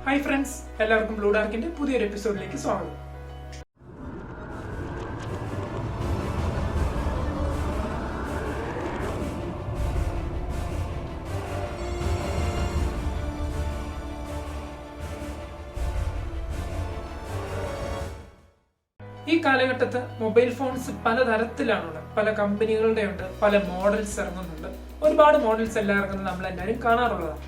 Hi friends, എല്ലാവർക്കും ബ്ലൂഡാർക്കിന്റെ പുതിയൊരു എപ്പിസോഡിലേക്ക് സ്വാഗതം. ഈ കാലഘട്ടത്ത് മൊബൈൽ ഫോൺസ് പലതരത്തിലാണുള്ളത്. പല കമ്പനികളുടെ ഉണ്ട്, പല മോഡൽസ് ഇറങ്ങുന്നുണ്ട്. ഒരുപാട് മോഡൽസ് എല്ലാം ഇറങ്ങുന്നത് നമ്മൾ എല്ലാവരും കാണാറുള്ളതാണ്.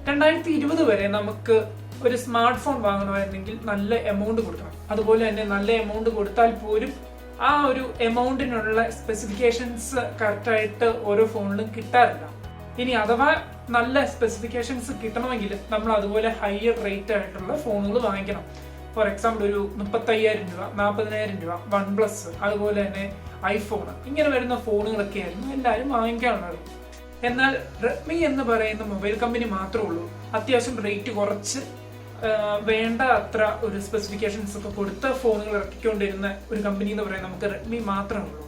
2020 വരെ നമുക്ക് ഒരു സ്മാർട്ട് ഫോൺ വാങ്ങണമെങ്കിൽ നല്ല എമൗണ്ട് കൊടുക്കണം. അതുപോലെ തന്നെ നല്ല എമൗണ്ട് കൊടുത്താൽ പോലും ആ ഒരു എമൗണ്ടിനുള്ള സ്പെസിഫിക്കേഷൻസ് കറക്റ്റായിട്ട് ഓരോ ഫോണിലും കിട്ടാറില്ല. ഇനി അഥവാ നല്ല സ്പെസിഫിക്കേഷൻസ് കിട്ടണമെങ്കിൽ നമ്മൾ അതുപോലെ ഹയർ റേറ്റ് ആയിട്ടുള്ള ഫോണുകൾ വാങ്ങിക്കണം. ഫോർ എക്സാമ്പിൾ ഒരു 35,000 രൂപ, 40,000 രൂപ, OnePlus, അതുപോലെ തന്നെ ഐഫോൺ, ഇങ്ങനെ വരുന്ന ഫോണുകളൊക്കെ ആയിരുന്നു എല്ലാവരും വാങ്ങിക്കാറുള്ളത്. എന്നാൽ റെഡ്മി എന്ന് പറയുന്ന മൊബൈൽ കമ്പനി മാത്രമേ ഉള്ളൂ അത്യാവശ്യം റേറ്റ് കുറച്ച് വേണ്ട അത്ര ഒരു സ്പെസിഫിക്കേഷൻസ് ഒക്കെ കൊടുത്ത ഫോണുകൾ ഇറക്കിക്കൊണ്ടിരുന്ന ഒരു കമ്പനി എന്ന് പറയാൻ നമുക്ക് റെഡ്മി മാത്രമേ ഉള്ളൂ.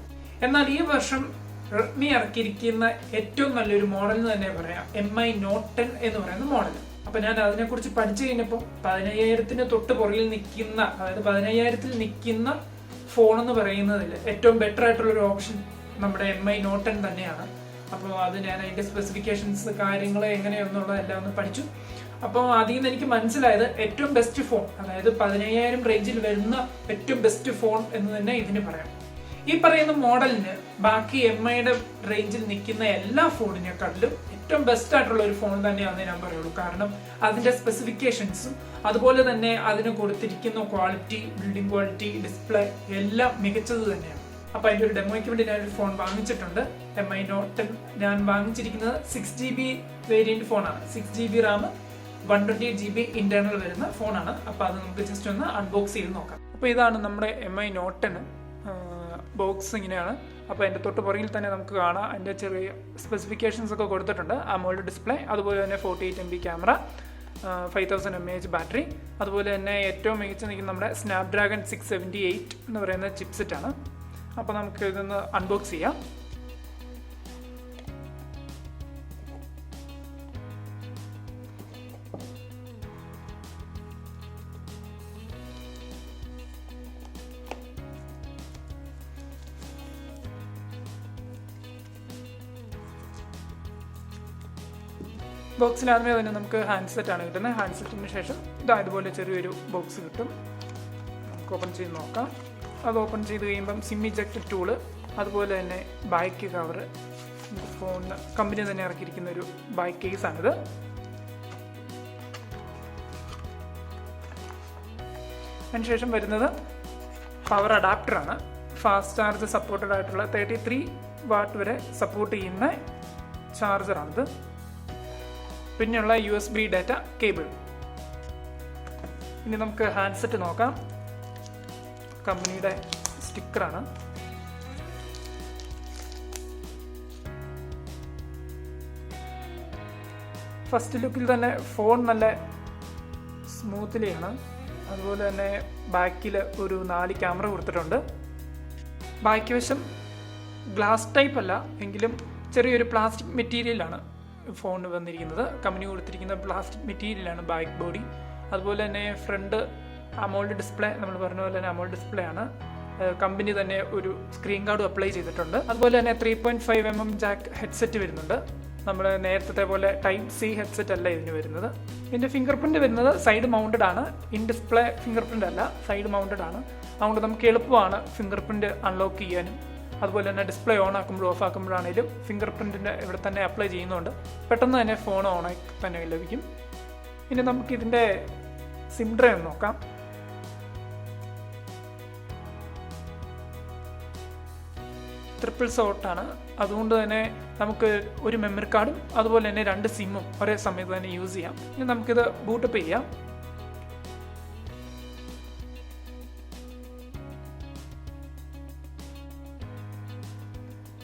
എന്നാൽ ഈ വർഷം റെഡ്മി ഇറക്കിയിരിക്കുന്ന ഏറ്റവും നല്ലൊരു മോഡൽ എന്ന് തന്നെ പറയാം, MI Note 10 എന്ന് പറയുന്ന മോഡൽ. അപ്പൊ ഞാൻ അതിനെക്കുറിച്ച് പഠിച്ചു കഴിഞ്ഞപ്പോൾ 15,000 തൊട്ട് പുറകിൽ നിൽക്കുന്ന, അതായത് 15,000 നിൽക്കുന്ന ഫോൺ എന്ന് പറയുന്നതിൽ ഏറ്റവും ബെറ്റർ ആയിട്ടുള്ള ഒരു ഓപ്ഷൻ നമ്മുടെ MI Note 10 തന്നെയാണ്. അപ്പോൾ അത് ഞാൻ അതിന്റെ സ്പെസിഫിക്കേഷൻസ് കാര്യങ്ങൾ എങ്ങനെയൊന്നുള്ളതെല്ലാം ഒന്ന് പഠിച്ചു. അപ്പോൾ അതിൽ നിന്ന് എനിക്ക് മനസ്സിലായത് ഏറ്റവും ബെസ്റ്റ് ഫോൺ, അതായത് 15,000 റേഞ്ചിൽ വരുന്ന ഏറ്റവും ബെസ്റ്റ് ഫോൺ എന്ന് തന്നെ ഇതിന് പറയാം. ഈ പറയുന്ന മോഡലിന് ബാക്കി MIയുടെ റേഞ്ചിൽ നിൽക്കുന്ന എല്ലാ ഫോണിനെക്കാട്ടിലും ഏറ്റവും ബെസ്റ്റ് ആയിട്ടുള്ള ഒരു ഫോൺ തന്നെയാണെന്ന് ഞാൻ പറയുള്ളൂ. കാരണം അതിന്റെ സ്പെസിഫിക്കേഷൻസും അതുപോലെ തന്നെ അതിന് കൊടുത്തിരിക്കുന്ന ക്വാളിറ്റി, ബിൽഡിംഗ് ക്വാളിറ്റി, ഡിസ്പ്ലേ എല്ലാം മികച്ചത് തന്നെയാണ്. അപ്പൊ അതിന്റെ ഒരു ഡെമോയ്ക്ക് വേണ്ടി ഞാനൊരു ഫോൺ വാങ്ങിച്ചിട്ടുണ്ട്. MI Note 10 ഞാൻ വാങ്ങിച്ചിരിക്കുന്നത് 6GB വേരിയന്റ് ഫോണാണ്. 6GB റാം, 128GB ഇന്റേണൽ വരുന്ന ഫോണാണ്. അപ്പൊ അത് നമുക്ക് ജസ്റ്റ് ഒന്ന് അൺബോക്സ് ചെയ്ത് നോക്കാം. അപ്പൊ ഇതാണ് നമ്മുടെ MI Note 10 ബോക്സ്. ഇങ്ങനെയാണ്. അപ്പോൾ എൻ്റെ തൊട്ട് പുറകിൽ തന്നെ നമുക്ക് കാണാം അതിൻ്റെ ചെറിയ സ്പെസിഫിക്കേഷൻസ് ഒക്കെ കൊടുത്തിട്ടുണ്ട്. AMOLED ഡിസ്പ്ലേ, അതുപോലെ തന്നെ 48MP ക്യാമറ, 5000 mAh ബാറ്ററി, അതുപോലെ തന്നെ ഏറ്റവും മികച്ച നിൽക്കുന്ന നമ്മുടെ സ്നാപ്ഡ്രാഗൺ 678 എന്ന് പറയുന്ന ചിപ്സെറ്റ് ആണ്. അപ്പോൾ നമുക്ക് ഇതൊന്ന് അൺബോക്സ് ചെയ്യാം. ബോക്സിൽ ആദ്യമേ തന്നെ നമുക്ക് ഹാൻഡ്സെറ്റ് ആണ് കിട്ടുന്നത്. ഹാൻഡ്സെറ്റിന് ശേഷം ഇതുപോലെ ചെറിയൊരു ബോക്സ് കിട്ടും. നമുക്ക് ഓപ്പൺ ചെയ്ത് നോക്കാം. അത് ഓപ്പൺ ചെയ്ത് കഴിയുമ്പം സിം ഇജക്ട് ടൂള്, അതുപോലെ തന്നെ ബാക്ക് കവറ്, ഫോണിന് കമ്പനി തന്നെ ഇറക്കിയിരിക്കുന്ന ഒരു ബാക്ക് കേസാണിത്. അതിനുശേഷം വരുന്നത് പവർ അഡാപ്റ്ററാണ്. ഫാസ്റ്റ് ചാർജ് സപ്പോർട്ടഡ് ആയിട്ടുള്ള 33 വാട്ട് വരെ സപ്പോർട്ട് ചെയ്യുന്ന ചാർജറാണിത്. പിന്നെയുള്ള USB ഡാറ്റ കേബിൾ. ഇനി നമുക്ക് ഹാൻഡ്സെറ്റ് നോക്കാം. കമ്പനിയുടെ സ്റ്റിക്കറാണ്. ഫസ്റ്റ് ലുക്കിൽ തന്നെ ഫോൺ നല്ല സ്മൂത്ത്ലിയാണ്. അതുപോലെ തന്നെ ബാക്കിൽ ഒരു 4 ക്യാമറ കൊടുത്തിട്ടുണ്ട്. ബാക്കി വശം ഗ്ലാസ് ടൈപ്പ് അല്ല എങ്കിലും ചെറിയൊരു പ്ലാസ്റ്റിക് മെറ്റീരിയലാണ് ഫോണിന് വന്നിരിക്കുന്നത്. കമ്പനി കൊടുത്തിരിക്കുന്ന പ്ലാസ്റ്റിക് മെറ്റീരിയലാണ് ബാക്ക് ബോഡി. അതുപോലെ തന്നെ ഫ്രണ്ട് AMOLED ഡിസ്പ്ലേ, നമ്മൾ പറഞ്ഞ പോലെ തന്നെ AMOLED ഡിസ്പ്ലേ ആണ്. കമ്പനി തന്നെ ഒരു സ്ക്രീൻ ഗാർഡും അപ്ലൈ ചെയ്തിട്ടുണ്ട്. അതുപോലെ തന്നെ 3.5mm ജാക്ക് ഹെഡ്സെറ്റ് വരുന്നുണ്ട്. നമ്മൾ നേരത്തെ പോലെ Type-C ഹെഡ്സെറ്റ് അല്ല ഇതിന് വരുന്നത്. ഇതിൻ്റെ ഫിംഗർ പ്രിന്റ് വരുന്നത് സൈഡ് മൗണ്ടഡ് ആണ്. ഇൻ ഡിസ്പ്ലേ ഫിംഗർ പ്രിന്റ് അല്ല, സൈഡ് മൗണ്ടഡ് ആണ്. അതുകൊണ്ട് നമുക്ക് എളുപ്പമാണ് ഫിംഗർ പ്രിന്റ് അൺലോക്ക് ചെയ്യാനും. അതുപോലെ തന്നെ ഡിസ്പ്ലേ ഓൺ ആക്കുമ്പോഴും ഓഫ് ആക്കുമ്പോഴാണെങ്കിലും ഫിംഗർ പ്രിന്റിൻ്റെ ഇവിടെ തന്നെ അപ്ലൈ ചെയ്യുന്നതുകൊണ്ട് പെട്ടെന്ന് തന്നെ ഫോൺ ഓണായി തന്നെ ലഭിക്കും. ഇനി നമുക്കിതിൻ്റെ സിം ഡ്രൈവ് നോക്കാം. ട്രിപ്പിൾ സോട്ടാണ്. അതുകൊണ്ട് തന്നെ നമുക്ക് ഒരു മെമ്മറി കാർഡും അതുപോലെ തന്നെ 2 സിമ്മും ഒരേ സമയത്ത് തന്നെ യൂസ് ചെയ്യാം. ഇനി നമുക്കിത് ബൂട്ടപ്പ് ചെയ്യാം.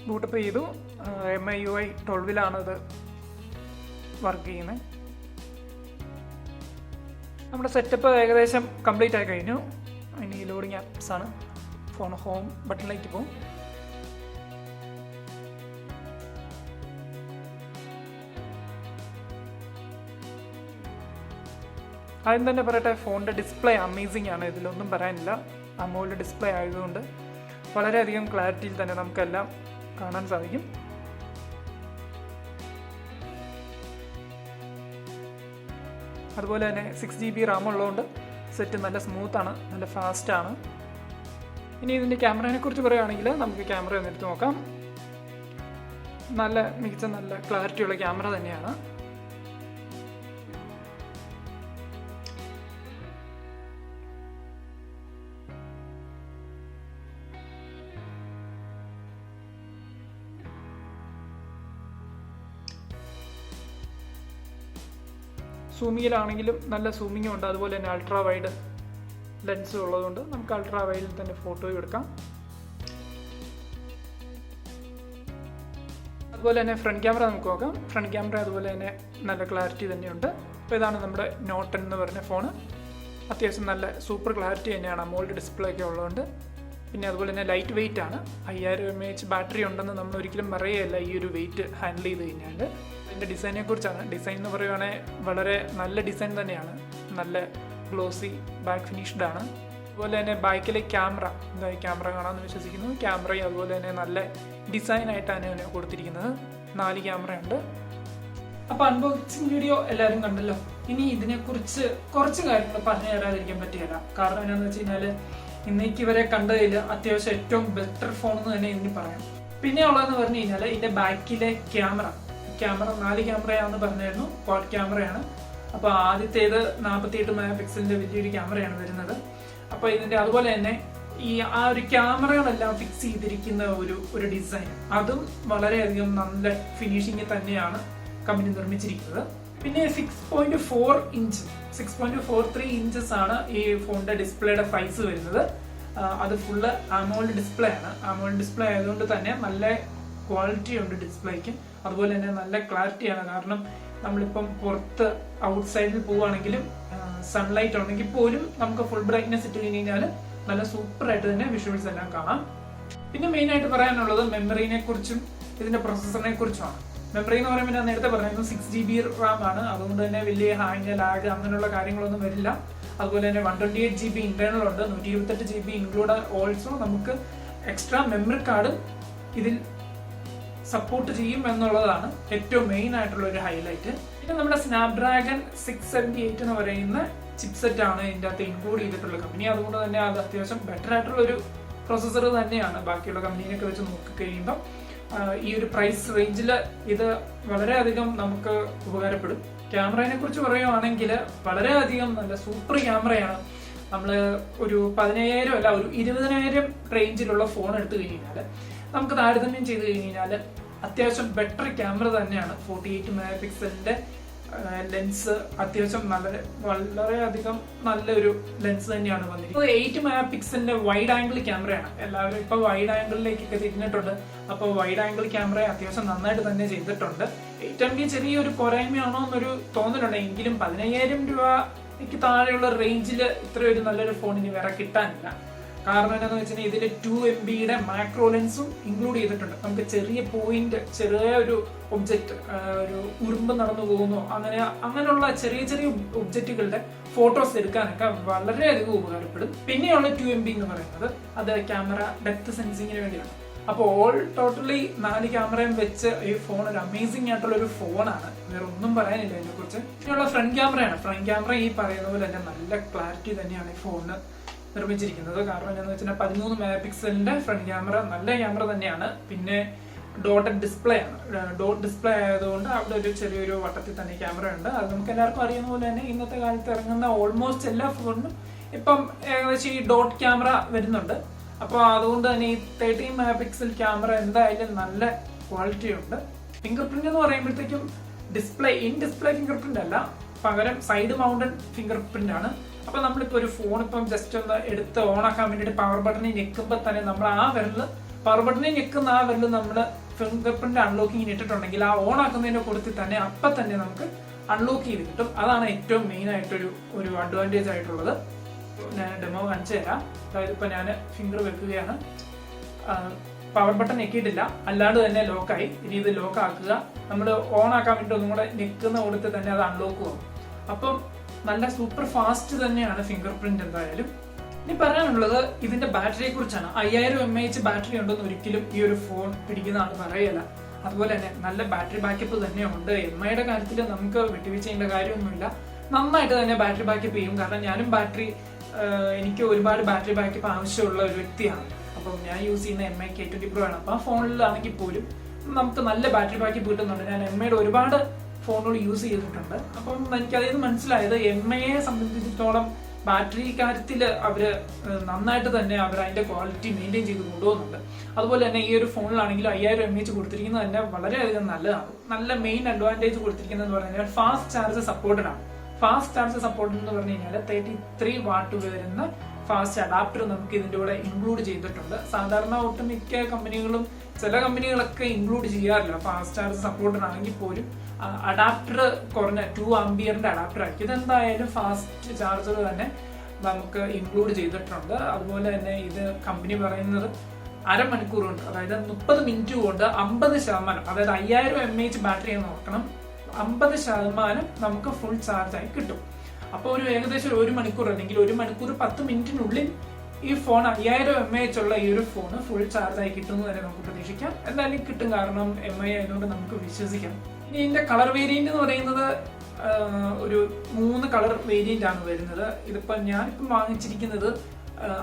ബൂട്ടപ്പ് ചെയ്തു. MIUI 12 ഇത് വർക്ക് ചെയ്യുന്നത്. നമ്മുടെ സെറ്റപ്പ് ഏകദേശം കംപ്ലീറ്റ് ആയി കഴിഞ്ഞു. ഇനി ലോഡിങ് ആപ്സ് ആണ്. ഫോൺ ഹോം ബട്ടണിലേക്ക് പോകും. ആദ്യം തന്നെ പറയട്ടെ, ഫോണിൻ്റെ ഡിസ്പ്ലേ അമേസിംഗ് ആണ്, ഇതിലൊന്നും പറയാനില്ല. AMOLED ഡിസ്പ്ലേ ആയതുകൊണ്ട് വളരെയധികം ക്ലാരിറ്റിയിൽ തന്നെ നമുക്കെല്ലാം കാണാൻ സാധിക്കും. അതുപോലെ തന്നെ 6GB RAM ഉള്ളതുകൊണ്ട് സെറ്റ് നല്ല സ്മൂത്താണ്, നല്ല ഫാസ്റ്റാണ്. ഇനി ഇതിൻ്റെ ക്യാമറയെ കുറിച്ച് പറയുകയാണെങ്കിൽ നമുക്ക് ക്യാമറ ഒന്ന് എടുത്ത് നോക്കാം. നല്ല മികച്ച നല്ല ക്ലാരിറ്റിയുള്ള ക്യാമറ തന്നെയാണ്. സൂമിങ്ങിലാണെങ്കിലും നല്ല സൂമിങ്ങും ഉണ്ട്. അതുപോലെ തന്നെ അൾട്രാ വൈഡ് ലെൻസ് ഉള്ളതുകൊണ്ട് നമുക്ക് അൾട്രാ വൈഡിൽ തന്നെ ഫോട്ടോ എടുക്കാം. അതുപോലെ തന്നെ ഫ്രണ്ട് ക്യാമറ നമുക്ക് നോക്കാം. ഫ്രണ്ട് ക്യാമറ അതുപോലെ തന്നെ നല്ല ക്ലാരിറ്റി തന്നെയുണ്ട്. അപ്പോൾ ഇതാണ് നമ്മുടെ നോട്ട് 10 എന്ന് പറഞ്ഞ ഫോണ്. അത്യാവശ്യം നല്ല സൂപ്പർ ക്ലാരിറ്റി തന്നെയാണ്, AMOLED ഡിസ്പ്ലേ ഒക്കെ ഉള്ളതുകൊണ്ട്. പിന്നെ അതുപോലെ തന്നെ ലൈറ്റ് വെയിറ്റ് ആണ്. 5000 mAh ബാറ്ററി ഉണ്ടെന്ന് നമ്മൾ ഒരിക്കലും പറയുകയല്ല ഈ ഒരു വെയിറ്റ് ഹാൻഡിൽ ചെയ്ത് കഴിഞ്ഞാൽ. അതിൻ്റെ ഡിസൈനെ കുറിച്ചാണ്. ഡിസൈൻ എന്ന് പറയുവാണെങ്കിൽ വളരെ നല്ല ഡിസൈൻ തന്നെയാണ്, നല്ല ഗ്ലോസി ബാക്ക് ഫിനിഷ്ഡ് ആണ്. അതുപോലെ തന്നെ ബാക്കിലെ ക്യാമറ കാണാമെന്ന് വിശ്വസിക്കുന്നു. ക്യാമറയും അതുപോലെ തന്നെ നല്ല ഡിസൈനായിട്ടാണ് ഇതിനെ കൊടുത്തിരിക്കുന്നത്. 4 ക്യാമറയുണ്ട്. അപ്പോൾ അൺബോക്സിങ് വീഡിയോ എല്ലാവരും കണ്ടല്ലോ. ഇനി ഇതിനെക്കുറിച്ച് കുറച്ച് കാര്യങ്ങൾ പറഞ്ഞു തരാതിരിക്കാൻ പറ്റില്ല. കാരണം എന്താണെന്ന് വെച്ച് കഴിഞ്ഞാൽ ഇന്നേക്ക് ഇവരെ കണ്ടതിൽ അത്യാവശ്യം ഏറ്റവും ബെറ്റർ ഫോൺ എന്ന് തന്നെ ഇതിന് പറയാം. പിന്നെ ഉള്ളതെന്ന് പറഞ്ഞു കഴിഞ്ഞാൽ ഇതിൻ്റെ ബാക്കിലെ ക്യാമറ 4 ക്യാമറയാണെന്ന് പറഞ്ഞായിരുന്നു. ക്വാഡ് ക്യാമറയാണ്. അപ്പോൾ ആദ്യത്തേത് 48 MP വലിയൊരു ക്യാമറയാണ് വരുന്നത്. അപ്പോൾ ഇതിൻ്റെ അതുപോലെ തന്നെ ആ ഒരു ക്യാമറകളെല്ലാം ഫിക്സ് ചെയ്തിരിക്കുന്ന ഒരു ഡിസൈൻ, അതും വളരെയധികം നല്ല ഫിനിഷിങ് തന്നെയാണ് കമ്പനി നിർമ്മിച്ചിരിക്കുന്നത്. പിന്നെ 6.43 ഇഞ്ചസ് ആണ് ഈ ഫോണിന്റെ ഡിസ്പ്ലേയുടെ സൈസ് വരുന്നത്. അത് ഫുള്ള് AMOLED ഡിസ്പ്ലേ ആണ്. AMOLED ഡിസ്പ്ലേ ആയതുകൊണ്ട് തന്നെ നല്ല ക്വാളിറ്റി ഉണ്ട് ഡിസ്പ്ലേക്ക്. അതുപോലെ തന്നെ നല്ല ക്ലാരിറ്റിയാണ്. കാരണം നമ്മളിപ്പം പുറത്ത് ഔട്ട്സൈഡിൽ പോവുകയാണെങ്കിലും സൺലൈറ്റ് ഉണ്ടെങ്കിൽ പോലും നമുക്ക് ഫുൾ ബ്രൈറ്റ്നെസ് ഇട്ട് കഴിഞ്ഞാൽ നല്ല സൂപ്പറായിട്ട് തന്നെ വിഷ്വൽസ് എല്ലാം കാണാം. പിന്നെ മെയിൻ ആയിട്ട് പറയാനുള്ളത് മെമ്മറിനെ കുറിച്ചും ഇതിന്റെ പ്രൊസസറിനെ കുറിച്ചുമാണ്. മെമ്മറി എന്ന് പറയുമ്പോൾ ഞാൻ നേരത്തെ പറഞ്ഞിരുന്നു 6GB RAM ആണ്. അതുകൊണ്ട് തന്നെ വലിയ ഹാങ്, ലാഗ് അങ്ങനെയുള്ള കാര്യങ്ങളൊന്നും വരില്ല. അതുപോലെ തന്നെ 128GB ഇന്റേണൽ ഉണ്ട്, 128GB ഇൻക്ലൂഡ് ഓൾസോ നമുക്ക് എക്സ്ട്രാ മെമ്മറി കാർഡ് ഇതിൽ സപ്പോർട്ട് ചെയ്യും എന്നുള്ളതാണ് ഏറ്റവും മെയിൻ ആയിട്ടുള്ള ഒരു ഹൈലൈറ്റ്. പിന്നെ നമ്മുടെ സ്നാപ്ഡ്രാഗൺ 678 എന്ന് പറയുന്ന ചിപ്സെറ്റ് ആണ് ഇതിൻ്റെ അകത്ത് ഇൻക്ലൂഡ് ചെയ്തിട്ടുള്ള കമ്പനി. അതുകൊണ്ട് തന്നെ അത് അത്യാവശ്യം ബെറ്റർ ആയിട്ടുള്ള ഒരു പ്രൊസസർ തന്നെയാണ് ബാക്കിയുള്ള കമ്പനീനൊക്കെ വെച്ച് നോക്കി കഴിയുമ്പോൾ. ഈ ഒരു പ്രൈസ് റേഞ്ചിൽ ഇത് വളരെയധികം നമുക്ക് ഉപകാരപ്പെടും. ക്യാമറയെ കുറിച്ച് പറയുകയാണെങ്കിൽ വളരെയധികം നല്ല സൂപ്പർ ക്യാമറയാണ്. നമ്മൾ ഒരു 15,000 അല്ല ഒരു 20,000 റേഞ്ചിലുള്ള ഫോൺ എടുത്തു കഴിഞ്ഞാൽ നമുക്ക് താരതമ്യം ചെയ്ത് കഴിഞ്ഞാൽ അത്യാവശ്യം ബെറ്റർ ക്യാമറ തന്നെയാണ്. 48 MP ലെൻസ് അത്യാവശ്യം വളരെയധികം നല്ലൊരു ലെൻസ് തന്നെയാണ് വന്നിരിക്കുന്നത്. 8 MP വൈഡ് ആംഗിൾ ക്യാമറയാണ്. എല്ലാവരും ഇപ്പൊ വൈഡ് ആംഗിളിലേക്കൊക്കെ തിരിഞ്ഞിട്ടുണ്ട്. അപ്പോൾ വൈഡ് ആംഗിൾ ക്യാമറ അത്യാവശ്യം നന്നായിട്ട് തന്നെ ചെയ്തിട്ടുണ്ട്. 8 MP ചെറിയൊരു പോരായ്മയാണോ എന്നൊരു തോന്നലുണ്ട്. എങ്കിലും 15,000 രൂപയ്ക്ക് താഴെയുള്ള റേഞ്ചിൽ ഇത്രയൊരു നല്ലൊരു ഫോണിന് വേറെ കിട്ടാനില്ല. കാരണം എന്താണെന്ന് വെച്ചാൽ ഇതിൽ 2 MB മാക്രോ ലെൻസും ഇൻക്ലൂഡ് ചെയ്തിട്ടുണ്ട്. നമുക്ക് ചെറിയ പോയിന്റ്, ചെറിയ ഒരു ഒബ്ജക്റ്റ്, ഒരു ഉറുമ്പ് നടന്നു പോകുന്നു, അങ്ങനെയുള്ള ചെറിയ ചെറിയ ഒബ്ജക്റ്റുകളുടെ ഫോട്ടോസ് എടുക്കാനൊക്കെ വളരെയധികം ഉപകാരപ്പെടും. പിന്നെയുള്ള 2 MB എന്ന് പറയുന്നത് അത് ക്യാമറ ഡെപ്ത് സെൻസിങ്ങിന് വേണ്ടിയാണ്. അപ്പോൾ ഓൾ ടോട്ടലി 4 ക്യാമറയും വെച്ച് ഈ ഫോൺ ഒരു അമേസിംഗ് ആയിട്ടുള്ള ഒരു ഫോണാണ്. വേറെ ഒന്നും പറയാനില്ല ഇതിനെ കുറിച്ച്. പിന്നെയുള്ള ഫ്രണ്ട് ക്യാമറയാണ്. ഫ്രണ്ട് ക്യാമറ ഈ പറയുന്ന പോലെ തന്നെ നല്ല ക്ലാരിറ്റി തന്നെയാണ് ഈ ഫോണിന് നിർമ്മിച്ചിരിക്കുന്നത്. കാരണം എന്താണെന്ന് വെച്ചാൽ 13 MP ഫ്രണ്ട് ക്യാമറ നല്ല ക്യാമറ തന്നെയാണ്. പിന്നെ ഡോട്ടഡ് ഡിസ്പ്ലേ ആണ്. ഡോട്ട് ഡിസ്പ്ലേ ആയതുകൊണ്ട് അവിടെ ഒരു ചെറിയൊരു വട്ടത്തിൽ തന്നെ ക്യാമറ ഉണ്ട്. അത് നമുക്ക് എല്ലാവർക്കും അറിയുന്ന പോലെ തന്നെ ഇന്നത്തെ കാലത്ത് ഇറങ്ങുന്ന ഓൾമോസ്റ്റ് എല്ലാ ഫോണിനും ഇപ്പം ഏകദേശം ഈ ഡോട്ട് ക്യാമറ വരുന്നുണ്ട്. അപ്പോൾ അതുകൊണ്ട് തന്നെ ഈ 13 MP ക്യാമറ എന്തായാലും നല്ല ക്വാളിറ്റി ഉണ്ട്. ഫിംഗർ പ്രിന്റ് എന്ന് പറയുമ്പോഴത്തേക്കും ഡിസ്പ്ലേ ഫിംഗർ പ്രിന്റ് അല്ല, പകരം സൈഡ് മൗണ്ടഡ് ഫിംഗർ പ്രിന്റ് ആണ്. അപ്പൊ നമ്മളിപ്പോ ഒരു ഫോൺ ഇപ്പം ജസ്റ്റ് ഒന്ന് എടുത്ത് ഓൺ ആക്കാൻ വേണ്ടിയിട്ട് പവർ ബട്ടണിൽ ഞെക്കുമ്പോൾ തന്നെ നമ്മൾ പവർ ബട്ടണിൽ ഞെക്കുന്ന ആ വിരല് നമ്മൾ ഫിംഗർ പ്രിന്റ് അൺലോക്കിങ്ങിന് ഇട്ടിട്ടുണ്ടെങ്കിൽ ആ ഓൺ ആക്കുന്നതിന്റെ കൂട്ടത്തിൽ തന്നെ അപ്പം തന്നെ നമുക്ക് അൺലോക്ക് ചെയ്ത് കിട്ടും. അതാണ് ഏറ്റവും മെയിൻ ആയിട്ടൊരു അഡ്വാൻറ്റേജ് ആയിട്ടുള്ളത്. ഞാൻ ഡെമോ കാണിച്ചു തരാം. അതായത് ഇപ്പൊ ഞാൻ ഫിംഗർ വെക്കുകയാണ്, പവർ ബട്ടൺ ഞെക്കിയിട്ടില്ല, അല്ലാണ്ട് തന്നെ ലോക്കായി. ഇനി ഇത് ലോക്ക് ആക്കുക, നമ്മൾ ഓൺ ആക്കാൻ വേണ്ടി ഒന്നും കൂടെ ഞെക്കുന്ന കൊടുത്ത് തന്നെ അത് അൺലോക്ക് ആവും. അപ്പം നല്ല സൂപ്പർ ഫാസ്റ്റ് തന്നെയാണ് ഫിംഗർ പ്രിന്റ് എന്തായാലും. ഇനി പറയാനുള്ളത് ഇതിന്റെ ബാറ്ററിയെ കുറിച്ചാണ്. 5000 mAh ബാറ്ററി ഉണ്ടെന്ന് ഒരിക്കലും ഈ ഒരു ഫോൺ പിടിക്കുന്ന ആൾ പറയല. അതുപോലെ തന്നെ നല്ല ബാറ്ററി ബാക്കപ്പ് തന്നെയുണ്ട്. MIയുടെ കാര്യത്തിൽ നമുക്ക് വിട്ടുവീഴ്ച ചെയ്യേണ്ട കാര്യമൊന്നുമില്ല. നന്നായിട്ട് തന്നെ ബാറ്ററി ബാക്കപ്പ് ചെയ്യും. കാരണം ഞാനും എനിക്ക് ഒരുപാട് ബാറ്ററി ബാക്കപ്പ് ആവശ്യമുള്ള ഒരു വ്യക്തിയാണ്. അപ്പം ഞാൻ യൂസ് ചെയ്യുന്ന MI K20 Pro ആണ്. അപ്പൊ ആ ഫോണിലാണെങ്കിൽ പോലും നമുക്ക് നല്ല ബാറ്ററി ബാക്കപ്പ് കിട്ടുന്നുണ്ട്. ഞാൻ MIയുടെ ഒരുപാട് ഫോണുകൾ യൂസ് ചെയ്തിട്ടുണ്ട്. അപ്പം എനിക്ക് അതിൽ നിന്ന് മനസ്സിലായത് MIയെ സംബന്ധിച്ചിടത്തോളം ബാറ്ററി കാര്യത്തിൽ അവര് നന്നായിട്ട് തന്നെ അതിന്റെ ക്വാളിറ്റി മെയിൻറ്റെയിൻ ചെയ്ത് കൊണ്ടുപോകുന്നുണ്ട്. അതുപോലെ തന്നെ ഈ ഒരു ഫോണിലാണെങ്കിലും 5000 mAh കൊടുത്തിരിക്കുന്നത് തന്നെ വളരെയധികം നല്ലതാണ്. നല്ല മെയിൻ അഡ്വാൻറ്റേജ് കൊടുത്തിരിക്കുന്നത് എന്ന് പറഞ്ഞു കഴിഞ്ഞാൽ ഫാസ്റ്റ് ചാർജ് സപ്പോർട്ടഡ് ആണ്. ഫാസ്റ്റ് ചാർജ് സപ്പോർട്ട് എന്ന് പറഞ്ഞു കഴിഞ്ഞാൽ 33 വാട്ട് വരുന്ന ഫാസ്റ്റ് അഡാപ്റ്റർ നമുക്ക് ഇതിന്റെ കൂടെ ഇൻക്ലൂഡ് ചെയ്തിട്ടുണ്ട്. സാധാരണ ഒട്ടുമിക്ക കമ്പനികളും ചില കമ്പനികളൊക്കെ ഇൻക്ലൂഡ് ചെയ്യാറില്ല. ഫാസ്റ്റ് ചാർജ് സപ്പോർട്ടഡ് ആണെങ്കിൽ പോലും അഡാപ്റ്റർ കുറഞ്ഞ 2 ആംപിയറിന്റെ അഡാപ്റ്റർ ആയിരിക്കും. ഇതെന്തായാലും ഫാസ്റ്റ് ചാർജർ തന്നെ നമുക്ക് ഇൻക്ലൂഡ് ചെയ്തിട്ടുണ്ട്. അതുപോലെ തന്നെ ഇത് കമ്പനി പറയുന്നത് അരമണിക്കൂർ കൊണ്ട്, അതായത് 30 മിനിറ്റ് കൊണ്ട് 50%, അതായത് 5000 mAh ബാറ്ററി എന്ന് നോക്കണം, 50% നമുക്ക് ഫുൾ ചാർജ് ആയി കിട്ടും. അപ്പോൾ ഏകദേശം 1 മണിക്കൂർ അല്ലെങ്കിൽ 1 മണിക്കൂർ 10 മിനിറ്റിനുള്ളിൽ ഈ ഫോൺ 5000 mAh ഉള്ള ഈ ഒരു ഫോൺ ഫുൾ ചാർജ് ആയി കിട്ടുമെന്ന് തന്നെ നമുക്ക് പ്രതീക്ഷിക്കാം. എന്തായാലും കിട്ടും, കാരണം MI ആയതുകൊണ്ട് നമുക്ക് വിശ്വസിക്കാം. ഇനി ഇതിന്റെ കളർ വേരിയന്റ് എന്ന് പറയുന്നത് ഒരു 3 കളർ വേരിയന്റ് ആണ് വരുന്നത്. ഇതിപ്പോ ഞാനിപ്പം വാങ്ങിച്ചിരിക്കുന്നത്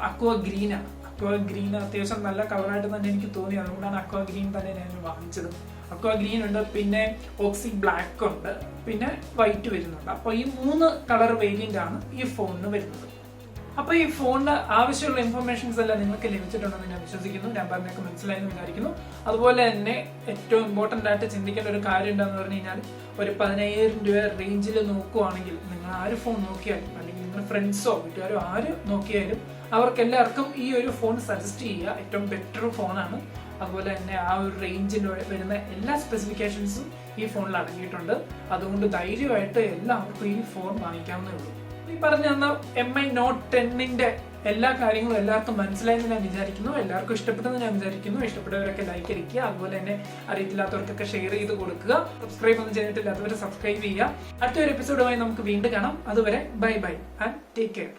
അക്വ ഗ്രീൻ ആണ്. അക്വ ഗ്രീൻ അത്യാവശ്യം നല്ല കളറായിട്ട് തന്നെ എനിക്ക് തോന്നി. അതുകൊണ്ടാണ് അക്വ ഗ്രീൻ തന്നെ ഞാൻ വാങ്ങിച്ചത്. അക്വ ഗ്രീൻ ഉണ്ട്, പിന്നെ ഓക്സി ബ്ലാക്ക് ഉണ്ട്, പിന്നെ വൈറ്റ് വരുന്നുണ്ട്. അപ്പൊ ഈ 3 കളർ വേരിയന്റ് ആണ് ഈ ഫോണിന് വരുന്നത്. അപ്പൊ ഈ ഫോണിന് ആവശ്യമുള്ള ഇൻഫർമേഷൻസ് എല്ലാം നിങ്ങൾക്ക് ലഭിച്ചിട്ടുണ്ടെന്ന് ഞാൻ വിശ്വസിക്കുന്നു. ഞാൻ പറഞ്ഞൊക്കെ മനസ്സിലായെന്ന് വിചാരിക്കുന്നു. അതുപോലെ തന്നെ ഏറ്റവും ഇമ്പോർട്ടന്റ് ആയിട്ട് ചിന്തിക്കേണ്ട ഒരു കാര്യം എന്താണെന്ന് പറഞ്ഞു കഴിഞ്ഞാൽ, ഒരു 10000 രൂപ റേഞ്ചിൽ നോക്കുവാണെങ്കിൽ നിങ്ങൾ ആര് ഫോൺ നോക്കിയാലും, അല്ലെങ്കിൽ നിങ്ങളുടെ ഫ്രണ്ട്സോ വീട്ടുകാരോ ആര് നോക്കിയാലും അവർക്ക് എല്ലാവർക്കും ഈ ഒരു ഫോൺ സജസ്റ്റ് ചെയ്യുക. ഏറ്റവും ബെറ്റർ ഫോണാണ്. അതുപോലെ തന്നെ ആ ഒരു റേഞ്ചിൽ വരുന്ന എല്ലാ സ്പെസിഫിക്കേഷൻസും ഈ ഫോണിൽ അടങ്ങിയിട്ടുണ്ട്. അതുകൊണ്ട് ധൈര്യമായിട്ട് എല്ലാവർക്കും ഈ ഫോൺ വാങ്ങിക്കാവുന്നേ ഉള്ളൂ. ഈ പറഞ്ഞ MI Note 10ന്റെ എല്ലാ കാര്യങ്ങളും എല്ലാവർക്കും മനസ്സിലായെന്ന് ഞാൻ വിചാരിക്കുന്നു. എല്ലാവർക്കും ഇഷ്ടപ്പെട്ടെന്ന് ഞാൻ വിചാരിക്കുന്നു. ഇഷ്ടപ്പെട്ടവരൊക്കെ ലൈക്ക് അടിക്കുക. അതുപോലെ തന്നെ അറിയത്തില്ലാത്തവർക്കൊക്കെ ഷെയർ ചെയ്ത് കൊടുക്കുക. സബ്സ്ക്രൈബ് ഒന്നും ചെയ്തിട്ടില്ലാത്തവരെ സബ്സ്ക്രൈബ് ചെയ്യുക. അടുത്തൊരു എപ്പിസോഡുമായി നമുക്ക് വീണ്ടും കാണാം. അതുവരെ bye bye and take care.